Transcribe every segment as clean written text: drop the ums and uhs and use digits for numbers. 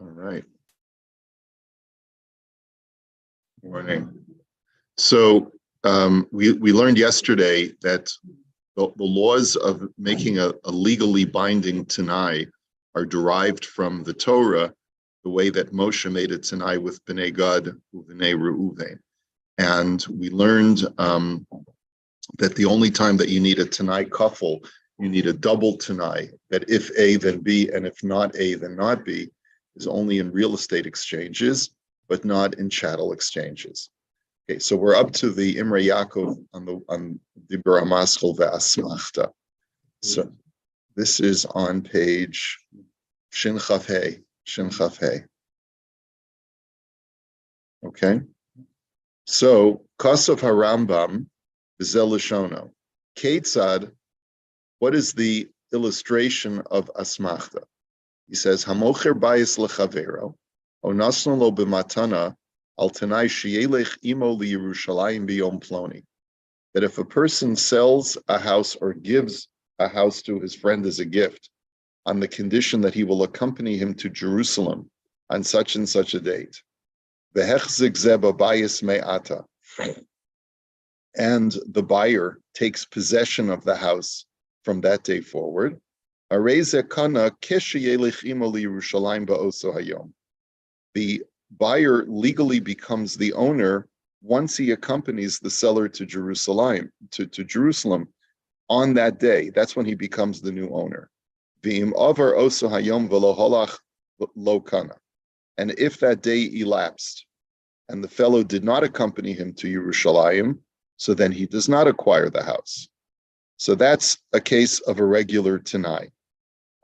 All right. Morning. So we learned yesterday that the laws of making a legally binding Tanai are derived from the Torah, the way that Moshe made a Tanai with Bnei Gad, Bnei Reuven. And we learned that the only time that you need a Tanai couple, you need a double Tanai, that if A, then B, and if not A, then not B, is only in real estate exchanges, but not in chattel exchanges. Okay, so we're up to the Imrei Yaakov on the B'Ramaschal Ve'asmachta. So this is on page Shin Chaf Hey. Okay, so Kosov Harambam V'zel Lashono. Ketzad, what is the illustration of asmachta? He says, Hamocher bayis lechavero, onasno lo b'matana, al tanai sheyelech imo liyerushalayim biyom ploni. That if a person sells a house or gives a house to his friend as a gift, on the condition that he will accompany him to Jerusalem on such and such a date, v'hechzik zeba bayis me'ata, and the buyer takes possession of the house from that day forward, the buyer legally becomes the owner once he accompanies the seller to Jerusalem, to Jerusalem on that day. That's when he becomes the new owner. And if that day elapsed and the fellow did not accompany him to Yerushalayim, so then he does not acquire the house. So that's a case of a regular Tanai.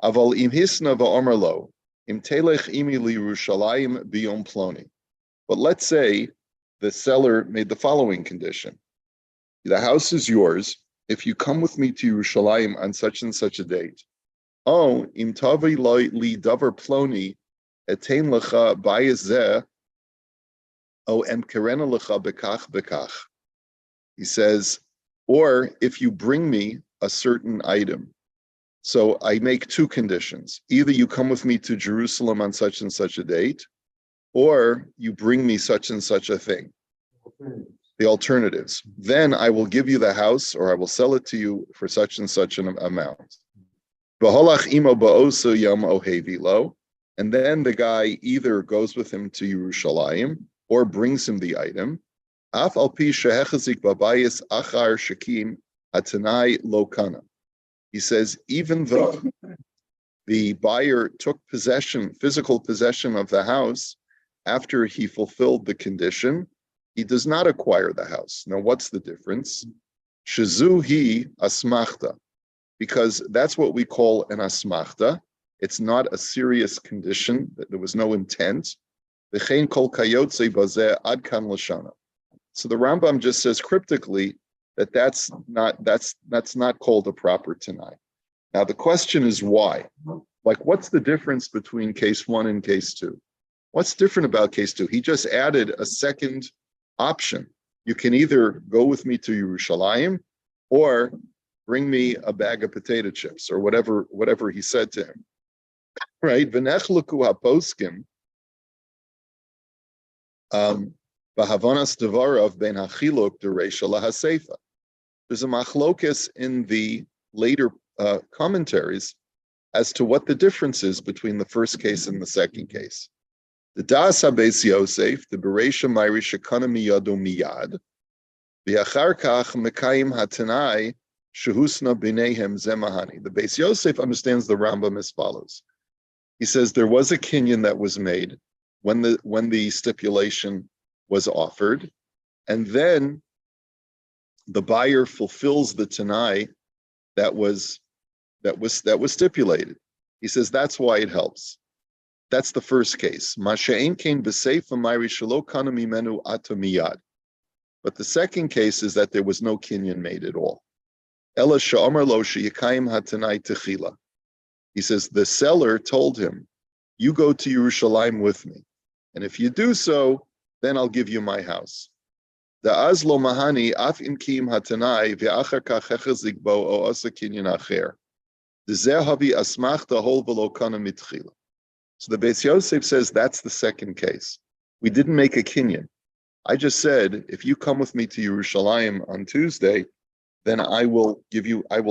Aval im hisna va'omerlo, im telech imi liyerushalayim biyom ploni. But let's say the seller made the following condition. The house is yours if you come with me to Yerushalayim on such and such a date. Oh, im tavi li davar ploni, etein lecha bayezeh, o em kerena lecha bekach bekach. He says, or if you bring me a certain item. So I make two conditions. Either you come with me to Jerusalem on such and such a date, or you bring me such and such a thing. The alternatives. Then I will give you the house, or I will sell it to you for such and such an amount. And then the guy either goes with him to Yerushalayim or brings him the item. He says, even though the buyer took physical possession of the house after he fulfilled the condition, he does not acquire the house. Now, what's the difference? Shazuhi asmachta, because that's what we call an asmachta. It's not a serious condition, that there was no intent. V'chein kol kayotze bazeh ad kan lashana. So the Rambam just says cryptically that that's not called a proper Tanai. Now the question is why? Like, what's the difference between case one and case two? What's different about case two? He just added a second option. You can either go with me to Yerushalayim or bring me a bag of potato chips or whatever he said to him. Right? V'nechluku haposkim. Bahavanas devarav ben hachiluk dereisha lahaseifa. There's a machlokes in the later commentaries as to what the difference is between the first case and the second case. The das habeis Yosef, the bereisha mayri shekana miyado miyad, v'achar kach mekayim hatanai shehusna b'neihem zemahani. The Beis Yosef understands the Rambam as follows. He says there was a kinyan that was made when the stipulation was offered, and then the buyer fulfills the Tanai that was stipulated. He says that's why it helps. That's the first case. But the second case is that there was no kinyan made at all. He says the seller told him, you go to Yerushalayim with me, and if you do so, then I'll give you my house. The azlo mahani af im kim hatanai ve'achar kach hechazik bo o asa kinyan acher. The zehavi asmachta hol v'lo kana mitchila. So the Beis Yosef says that's the second case. We didn't make a kinyan. I just said, if you come with me to Yerushalayim on Tuesday, then I will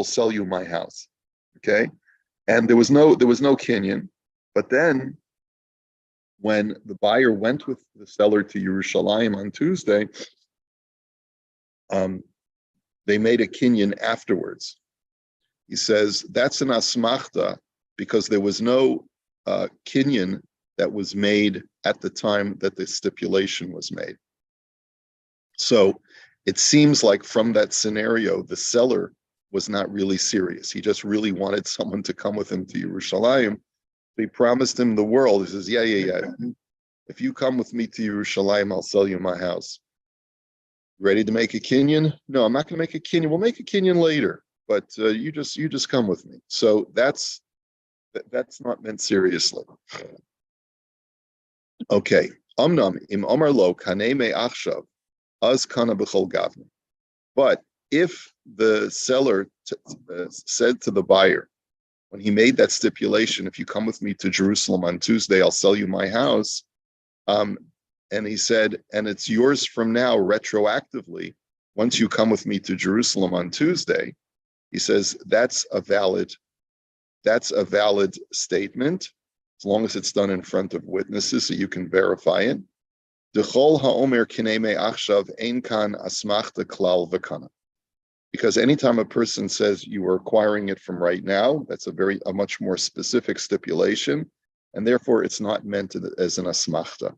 sell you my house. Okay? And there was no kinyan. But then when the buyer went with the seller to Yerushalayim on Tuesday, they made a kinyan afterwards. He says that's an asmachta because there was no kinyan that was made at the time that the stipulation was made. So it seems like from that scenario, the seller was not really serious. He just really wanted someone to come with him to Yerushalayim. He promised him the world. He says, yeah. If you come with me to Yerushalayim, I'll sell you my house. Ready to make a kinyan? No, I'm not going to make a kinyan. We'll make a kinyan later, but you just come with me. So that's not meant seriously. Okay. Amnam im Omar lo kanei me achshav az kana b'chol gavna. But if the seller said to the buyer, when he made that stipulation, if you come with me to Jerusalem on Tuesday, I'll sell you my house. And he said, and it's yours from now retroactively, once you come with me to Jerusalem on Tuesday. He says that's a valid statement, as long as it's done in front of witnesses so you can verify it. Because anytime a person says you are acquiring it from right now, that's a much more specific stipulation, and therefore it's not meant as an asmachta.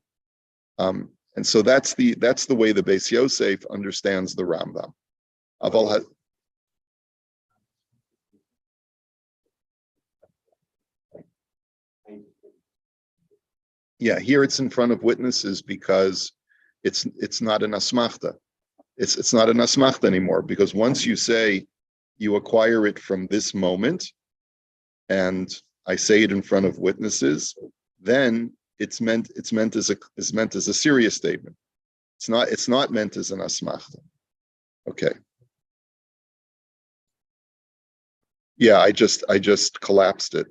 And so that's the way the Beis Yosef understands the Rambam. Yeah, here it's in front of witnesses because it's not an asmachta. It's not an asmachta anymore, because once you say you acquire it from this moment, and I say it in front of witnesses, then it's meant as a serious statement. It's not meant as an asmachta. Okay. Yeah, I just collapsed it.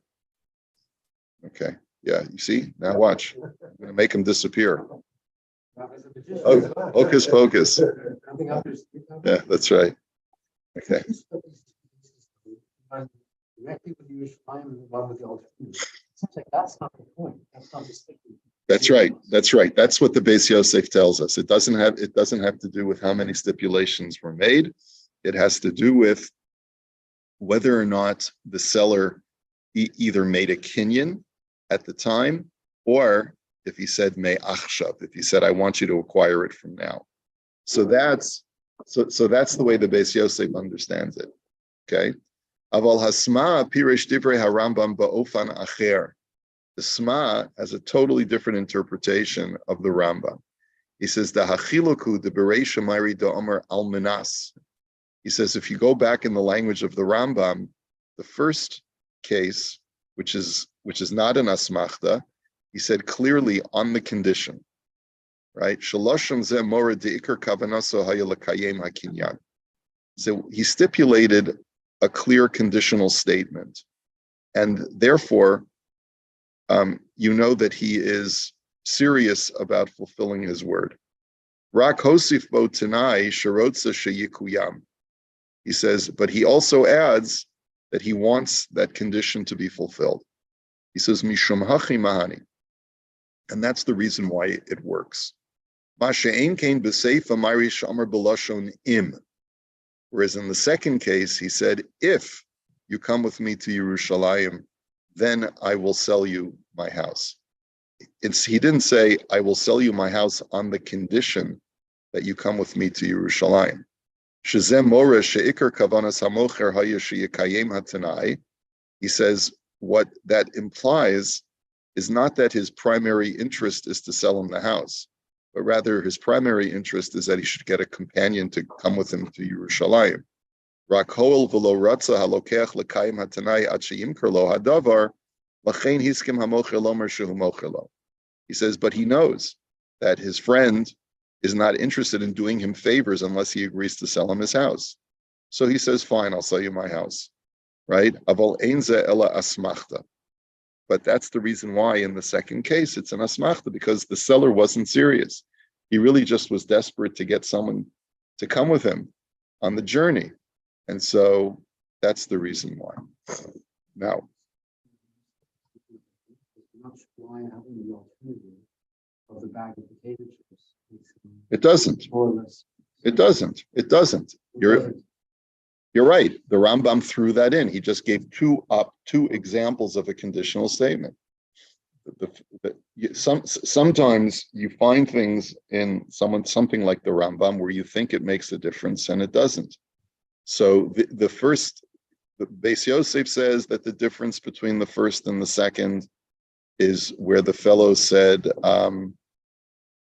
Okay. Yeah, you see? Now watch. I'm gonna make him disappear. Oh, hocus pocus. Yeah, that's right. Okay. That's not the point. That's not the statement. That's right. That's right. That's what the Beis Yosef tells us. It doesn't have to do with how many stipulations were made. It has to do with whether or not the seller either made a kinyan at the time, or if he said me achshav, if he said I want you to acquire it from now. So that's the way the Beis Yosef understands it. Okay. Aval hasma piresh divrei harambam ba'ofan acher. The Sma has a totally different interpretation of the Rambam. He says the hachiloku de bereisha mari da omer al minas. He says if you go back in the language of the Rambam, the first case, which is not an asmachta, he said clearly on the condition, right? Shaloshim ze mora deikar kavanaso hayalakayem hakinyan. So he stipulated a clear conditional statement, and therefore, you know that he is serious about fulfilling his word. Rak hosif bo tanai sharotza sheyikuyam. He says, but he also adds that he wants that condition to be fulfilled. He says, mishum hachi mahani. And that's the reason why it works. Masha'en kain b'seifa mari shamar b'lashon im. Whereas in the second case, he said, if you come with me to Yerushalayim, then I will sell you my house. He didn't say, I will sell you my house on the condition that you come with me to Yerushalayim. He says, what that implies is not that his primary interest is to sell him the house, but rather his primary interest is that he should get a companion to come with him to Yerushalayim. He says, but he knows that his friend is not interested in doing him favors unless he agrees to sell him his house. So he says, fine, I'll sell you my house, right? But that's the reason why in the second case it's an asmachta, because the seller wasn't serious. He really just was desperate to get someone to come with him on the journey. And so that's the reason why. Now, Why having the alternative of the bag of potato chips? it doesn't. More or less. It doesn't. It doesn't. You're right. The Rambam threw that in. He just gave two examples of a conditional statement. Sometimes you find things in something like the Rambam where you think it makes a difference and it doesn't. So the Beis Yosef says that the difference between the first and the second is where the fellow said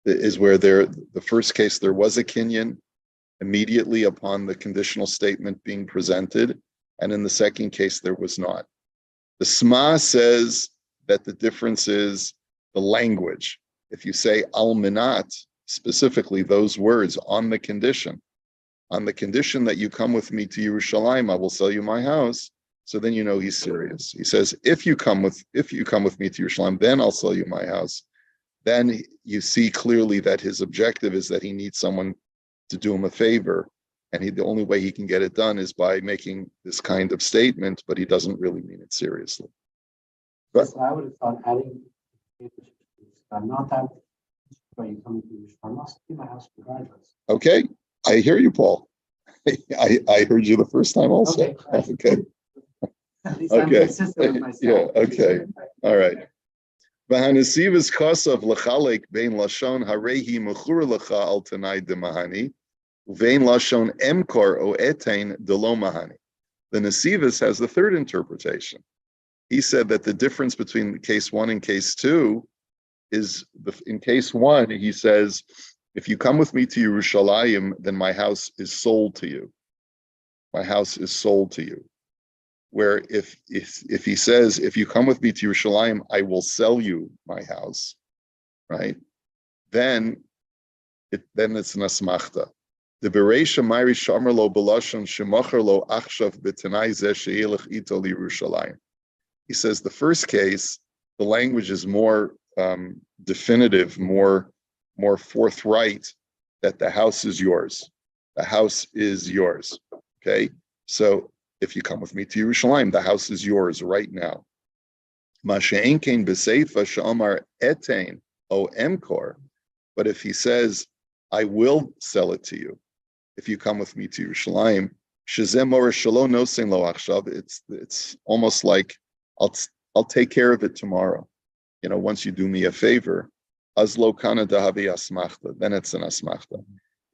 is where the first case there was a kinyan immediately upon the conditional statement being presented, and in the second case there was not. The Sma says that the difference is the language. If you say al minat, specifically those words on the condition that you come with me to Yerushalayim, I will sell you my house. So then you know he's serious. He says, if you come with me to Yerushalayim, then I'll sell you my house. Then you see clearly that his objective is that he needs someone to do him a favor, and the only way he can get it done is by making this kind of statement, but he doesn't really mean it seriously. But so I would have thought adding I'm not that where you come to Yerushalayim. I must be my house regardless. Okay, I hear you, Paul. I heard you the first time also. Okay. At least I'm consistent with myself. Yeah, okay. All right. V'hanasivas kasav l'chalek bein lashon harehi mechur lecha al tanai demahani uvein lashon emkor o etain delo mahani. The Nasivas has the third interpretation. He said that the difference between case 1 and case 2 is in case 1, he says, if you come with me to Yerushalayim, then my house is sold to you. My house is sold to you. Where if he says, if you come with me to Yerushalayim, I will sell you my house, right? Then it's an asmachta. The Bereisha Mayri Shomer lo Belashon Shemacher lo Achshav B'Tanai Zeh She'elech Ito Yerushalayim. He says the first case, the language is more definitive, more forthright, that the house is yours. The house is yours. Okay, so if you come with me to Yerushalayim, the house is yours right now. Masha'en kein b'seifa she'amar etain o emkor, but if he says, I will sell it to you, if you come with me to Yerushalayim, shezem or shelo nosein lo achshav, it's almost like I'll take care of it tomorrow. You know, once you do me a favor, az lo kana dahavi asmachta, then it's an asmachta.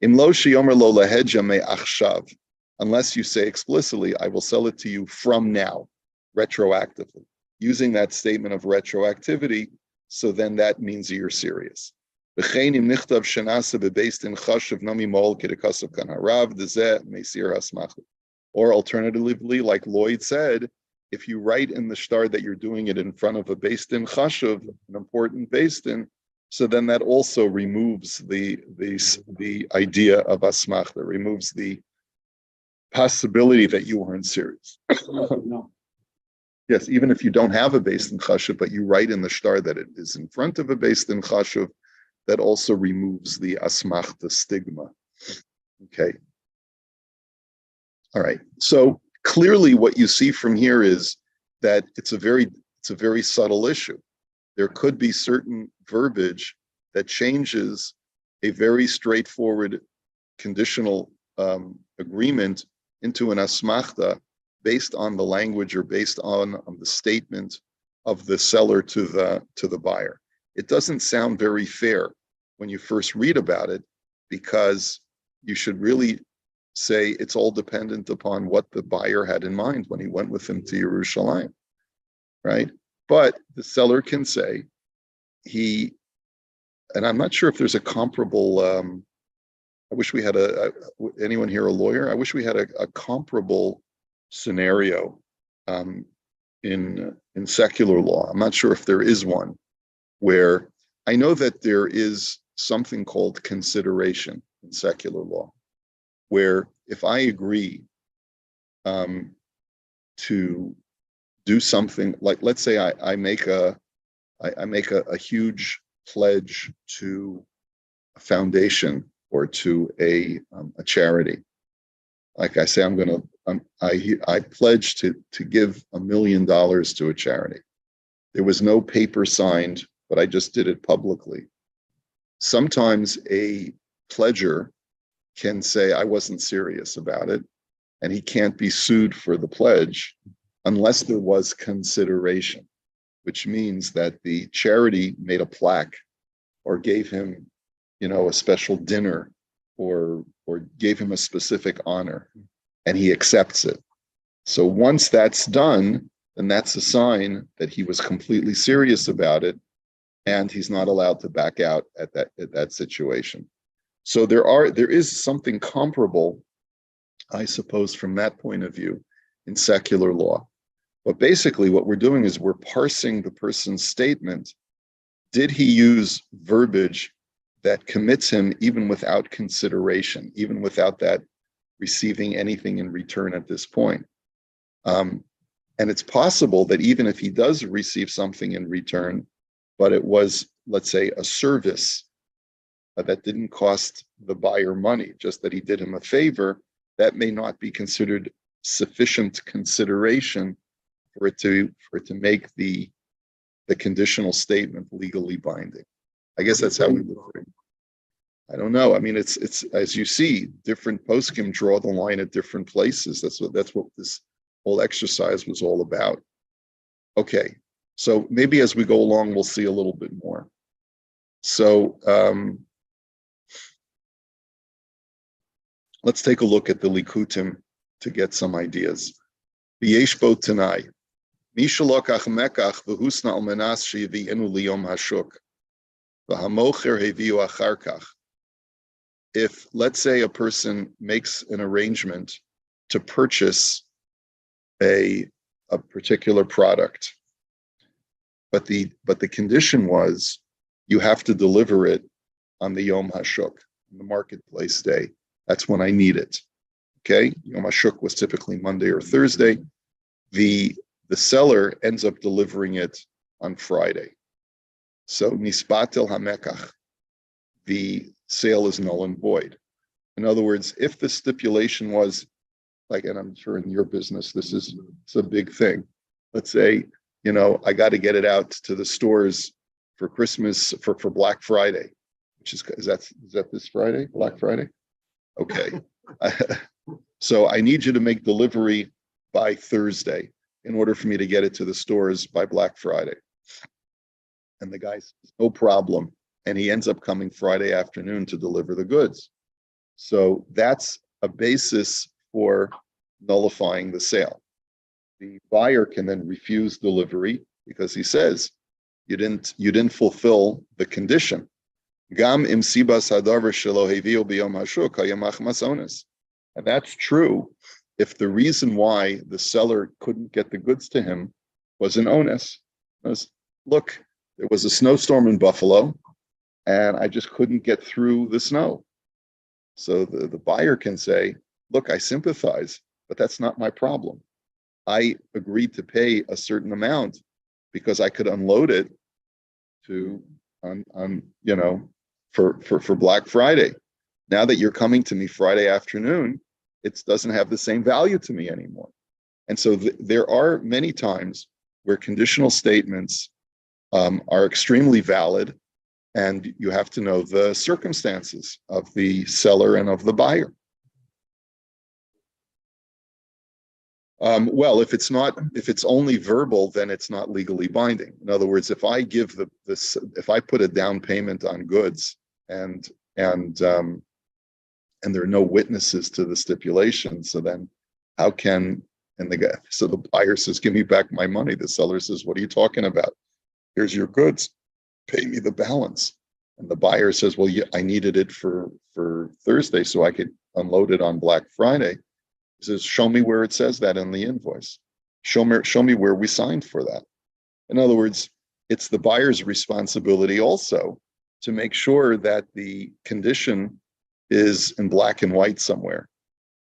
Im lo sheyomer lo lahedja me achshav, unless you say explicitly, I will sell it to you from now, retroactively, using that statement of retroactivity, so then that means you're serious. Or alternatively, like Lloyd said, if you write in the shtar that you're doing it in front of a Beis Din Chashuv, an important Beis Din, so then that also removes the idea of asmachta, removes the possibility that you weren't serious. No. Yes, even if you don't have a Beis Din Chashuv, but you write in the shtar that it is in front of a Beis Din Chashuv, that also removes the asmachta stigma. Okay. All right. So clearly what you see from here is that it's a very subtle issue. There could be certain verbiage that changes a very straightforward conditional agreement into an asmachta based on the language or based on the statement of the seller to the buyer. It doesn't sound very fair when you first read about it, because you should really say it's all dependent upon what the buyer had in mind when he went with him to Yerushalayim, right? But the seller can say and I'm not sure if there's a comparable, I wish we had anyone here a lawyer? I wish we had a comparable scenario in secular law. I'm not sure if there is one, where I know that there is something called consideration in secular law, where if I agree to do something like, let's say I make a huge pledge to a foundation or to a charity. Like I say, I pledge to give $1 million to a charity. There was no paper signed, but I just did it publicly. Sometimes a pledger can say I wasn't serious about it, and he can't be sued for the pledge unless there was consideration, which means that the charity made a plaque or gave him, a special dinner or gave him a specific honor, and he accepts it. So once that's done, then that's a sign that he was completely serious about it, and he's not allowed to back out at that situation. So there is something comparable, I suppose, from that point of view in secular law. But basically what we're doing is we're parsing the person's statement. Did he use verbiage that commits him even without consideration, even without that receiving anything in return at this point? And it's possible that even if he does receive something in return, but it was, let's say, a service that didn't cost the buyer money, just that he did him a favor, that may not be considered sufficient consideration for it to make the conditional statement legally binding. I guess that's how we look at it. I don't know. I mean, it's as you see, different poskim draw the line at different places. That's what this whole exercise was all about. Okay, so maybe as we go along, we'll see a little bit more. So let's take a look at the Likutim to get some ideas. V'yeshbo Tanai. Mishalokach mekach v'husna al menas she'yivi'enu liyom hashuk. V'hamocher heviu acharkach. If, let's say, a person makes an arrangement to purchase a particular product, but the condition was you have to deliver it on the Yom HaShuk, the marketplace day. That's when I need it. Okay, Yom HaShuk was typically Monday or Thursday. The seller ends up delivering it on Friday. So Mishpat el Hamekach, the sale is null and void. In other words, if the stipulation was, like, and I'm sure in your business, it's a big thing. Let's say, I got to get it out to the stores for Christmas, for Black Friday, which is that this Friday, Black Friday? Okay. So I need you to make delivery by Thursday in order for me to get it to the stores by Black Friday. And the guy says, no problem. And he ends up coming Friday afternoon to deliver the goods. So that's a basis for nullifying the sale. The buyer can then refuse delivery because he says, you didn't fulfill the condition. Gam im sibas hadavar shelo hevio biyom hashuk hayamach masonis. And that's true if the reason why the seller couldn't get the goods to him was an onus. Look, there was a snowstorm in Buffalo, and I just couldn't get through the snow. So the buyer can say, look, I sympathize, but that's not my problem. I agreed to pay a certain amount because I could unload it for Black Friday. Now that you're coming to me Friday afternoon, it doesn't have the same value to me anymore. And so there are many times where conditional statements are extremely valid, and you have to know the circumstances of the seller and of the buyer. Well, if it's only verbal, then it's not legally binding. In other words, if I give if I put a down payment on goods and there are no witnesses to the stipulation, so then how can, so the buyer says, give me back my money. The seller says, what are you talking about? Here's your goods, pay me the balance. And the buyer says, well, I needed it for Thursday so I could unload it on Black Friday. He says, show me where it says that in the invoice. Show me where we signed for that. In other words, it's the buyer's responsibility also to make sure that the condition is in black and white somewhere.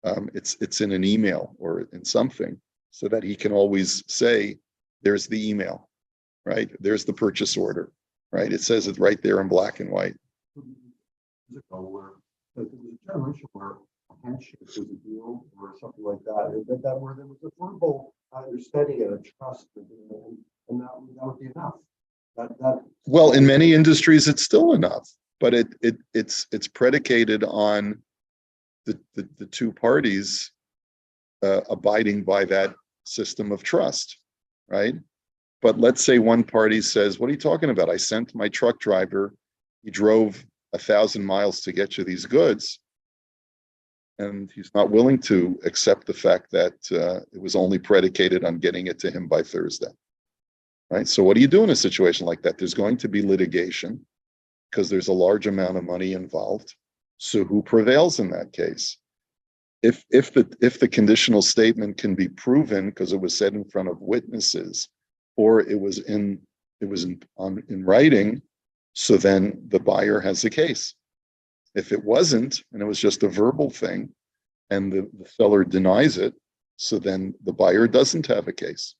It's in an email or in something, so that he can always say, There's the email, right? There's the purchase order, right? It says it right there in black and white. Where there was a generation where a handshake was a deal or something like that, that where there was a verbal understanding and a trust, and that would be enough. Well, in many industries, it's still enough, but it's predicated on the two parties abiding by that system of trust, right? But let's say one party says, "What are you talking about? I sent my truck driver. He drove 1,000 miles to get you these goods," and he's not willing to accept the fact that it was only predicated on getting it to him by Thursday. Right? So what do you do in a situation like that? There's going to be litigation because there's a large amount of money involved. So who prevails in that case? If the conditional statement can be proven because it was said in front of witnesses, or it was in writing, so then the buyer has a case. If it wasn't, and it was just a verbal thing, and the seller denies it, so then the buyer doesn't have a case.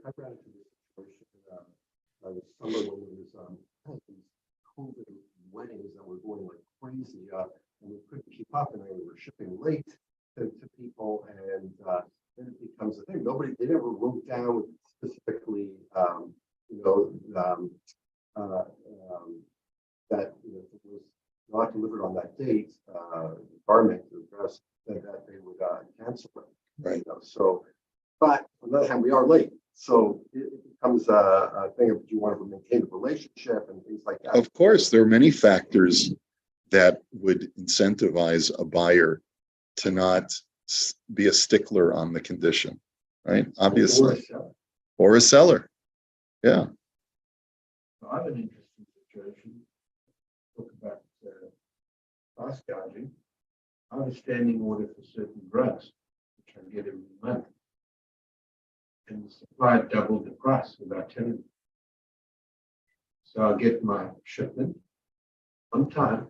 I ran into this situation this summer when there was these COVID weddings that were going like crazy, and we couldn't keep up, and they were shipping late to people, and then it becomes a thing. They never wrote down specifically, that if it was not delivered on that date, garment address, that they would cancel it. Right. So, but on the other hand, we are late. So it becomes a thing of, do you want to maintain the relationship and things like that? Of course, there are many factors that would incentivize a buyer to not be a stickler on the condition, right? Obviously, or a seller. Yeah. I have an interesting situation. Talk about price gouging. I have a standing order for certain drugs, which I get every month. And the supplier doubled the price without telling me. So I get my shipment on time.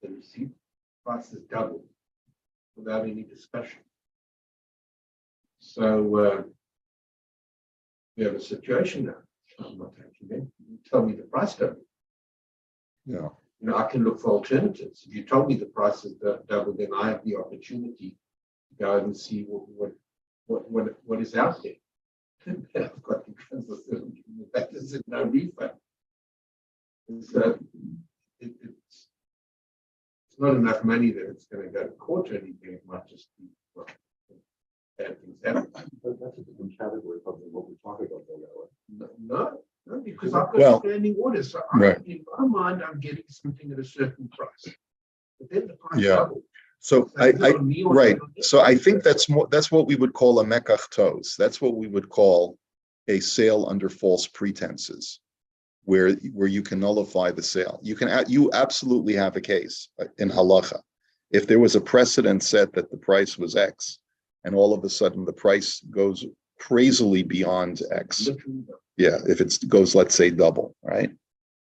The receipt price is doubled without any discussion. So we have a situation now. I'm not taking it. You tell me the price doubled. Yeah. I can look for alternatives. If you told me the price is doubled, then I have the opportunity to go and see what is out there. I've got to transfer that is no refund. And so it's not enough money that it's going to go to court or anything. It might just be bad things happen. That's a different category from what we're talking about though. No, because I've got standing orders. So right. In my mind, I'm getting something at a certain price. But then the price doubled. So right. So I think that's what we would call a mekach tos. That's what we would call a sale under false pretenses, where you can nullify the sale. You absolutely have a case in halacha. If there was a precedent set that the price was X, and all of a sudden the price goes crazily beyond X. Yeah, if it goes, let's say, double, right?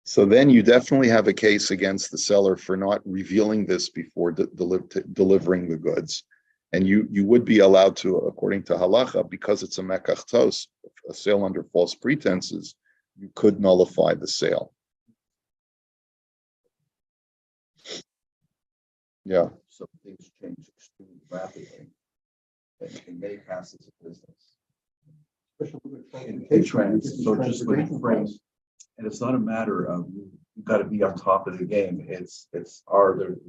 So then you definitely have a case against the seller for not revealing this before delivering the goods. And you would be allowed to, according to halacha, because it's a mekach tos, a sale under false pretenses, you could nullify the sale. Yeah. Some things change extremely rapidly in many facets of business. In trends, so just with frames, and it's not a matter of you've got to be on top of the game. It's the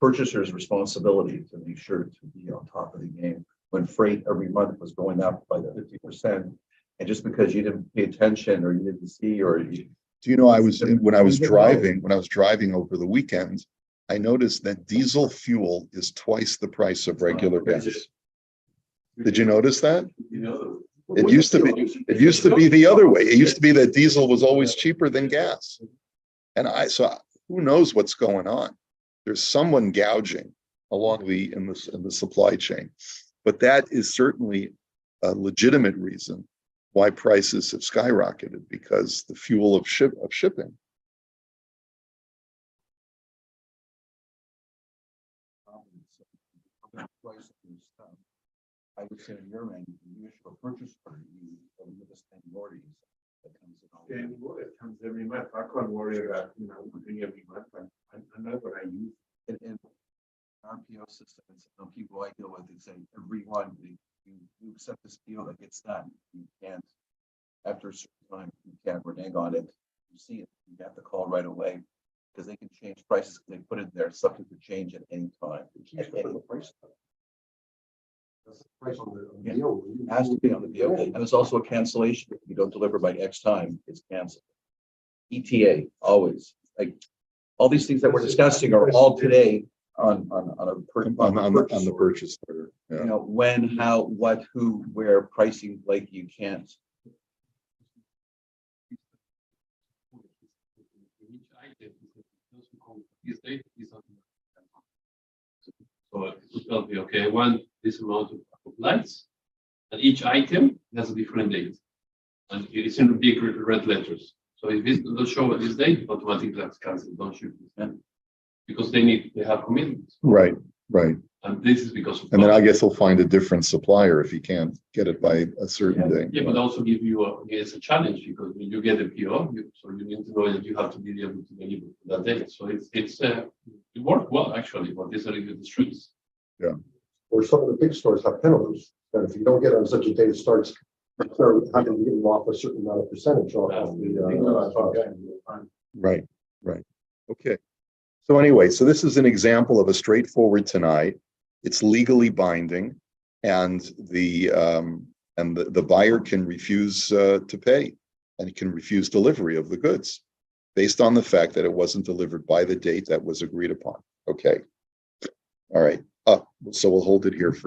purchaser's responsibility to make sure to be on top of the game. When freight every month was going up by the 50%, and just because you didn't pay attention or you didn't see or you, do you know, when I was driving over the weekend, I noticed that diesel fuel is twice the price of regular gas. Did you notice that? It used to be the other way. It used to be that diesel was always cheaper than gas. And so who knows what's going on? There's someone gouging in the supply chain. But that is certainly a legitimate reason why prices have skyrocketed, because the fuel of shipping. I would say on your end, you issue a purchase order, you with a standing order that comes in all. And it comes every month. I can't worry about, doing every month. I know what I use. In RPO system, and some people I deal with, they say everyone, you accept this deal that gets done. You can't, after a certain time, you can't renege on it. You see it, you have to call right away because they can change prices. They put it there subject to change at any time. That's the price. That's the price on the Yeah. deal. It has to be on the deal. And there's also a cancellation. If you don't deliver by X time, it's canceled. ETA, always. Like, all these things that we're discussing are all today on the purchase order. you Yeah. know, when, how, what, who, where, pricing, like you can't. So it will tell me, okay, I want this amount of lights, and each item has a different date. And it's in big red letters. So if this doesn't show at this date, automatically that's cancelled, don't shoot this. Yeah. Because they have commitments. Right. And this is because of. And then I guess he'll find a different supplier if he can't get it by a certain date. Yeah, but also give you it's a challenge because when you get a PO, so you need to know that you have to be able to deliver that day. So it worked well actually, but these are the streets. Or some of the big stores have penalties, that if you don't get on such a date, it starts, they're having to give them off a certain amount of percentage off of the. Right. Okay. So anyway, so this is an example of a straightforward tonight. It's legally binding, and the buyer can refuse to pay, and can refuse delivery of the goods based on the fact that it wasn't delivered by the date that was agreed upon. Okay. All right. So we'll hold it here for